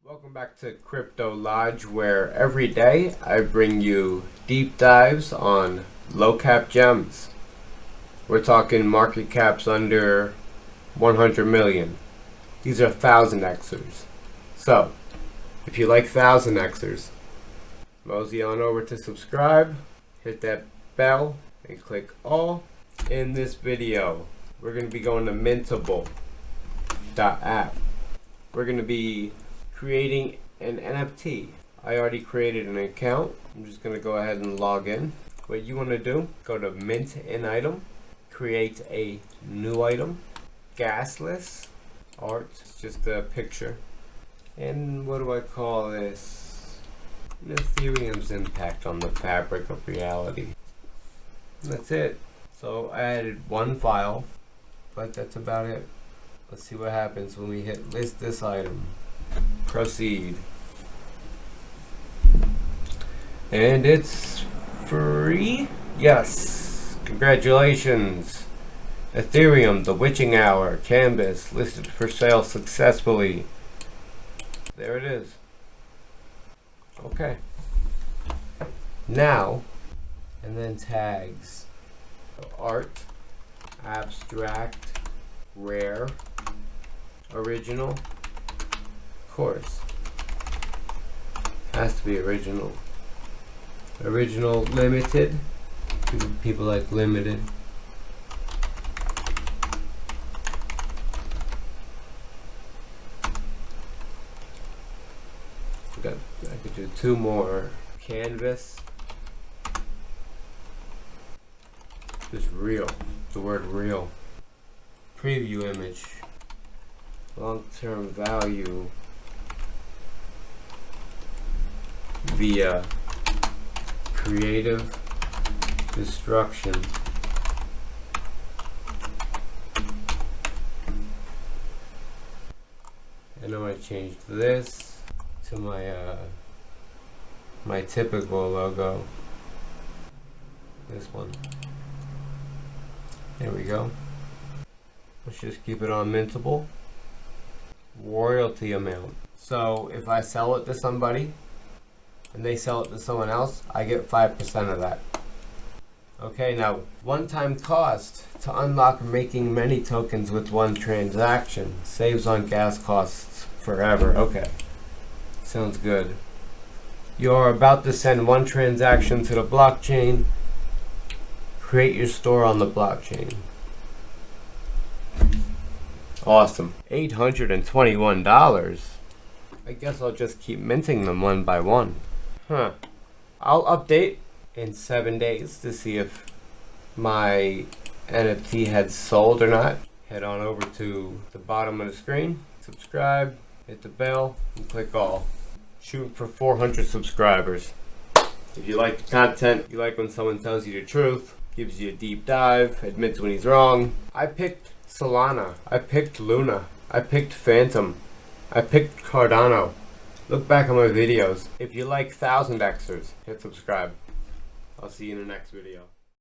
Welcome back to Crypto Lodge, where every day I bring you deep dives on low cap gems. We're talking market caps under 100 million. These are 1000xers. So, if you like 1000xers, mosey on over to subscribe, hit that bell, and click all. In this video, we're going to be going to mintable.app. We're going to be creating an NFT. I already created an account. I'm just going to go ahead and log in. What you want to do, go to mint an item, create a new item, gasless art, just a picture. And what do I call this? Ethereum's impact on the fabric of reality. And that's it. So I added one file, but that's about it. Let's see what happens when we hit list this item. Proceed. And it's free? Yes. Congratulations. Ethereum, the witching hour, canvas, listed for sale successfully. There it is. Okay. Now, and then tags. Art, abstract, rare, original. Of course, has to be original. Original, limited. People like limited. I could do two more. Canvas. Just real. The word real. Preview image. Long-term value via creative destruction. And I'm going to change this to my typical logo. This one. There we go. Let's just keep it on Mintable. Royalty amount. So if I sell it to somebody and they sell it to someone else, I get 5% of that. Okay, now one-time cost to unlock making many tokens with one transaction. Saves on gas costs forever. Okay, sounds good. You're about to send one transaction to the blockchain. Create your store on the blockchain. Awesome. $821. I guess I'll just keep minting them one by one. Huh. I'll update in 7 days to see if my NFT had sold or not. Head on over to the bottom of the screen, subscribe, hit the bell, and click all. Shoot for 400 subscribers. If you like the content, you like when someone tells you the truth, gives you a deep dive, admits when he's wrong. I picked Solana, I picked Luna, I picked Phantom, I picked Cardano. Look back on my videos. If you like 1000xers, hit subscribe. I'll see you in the next video.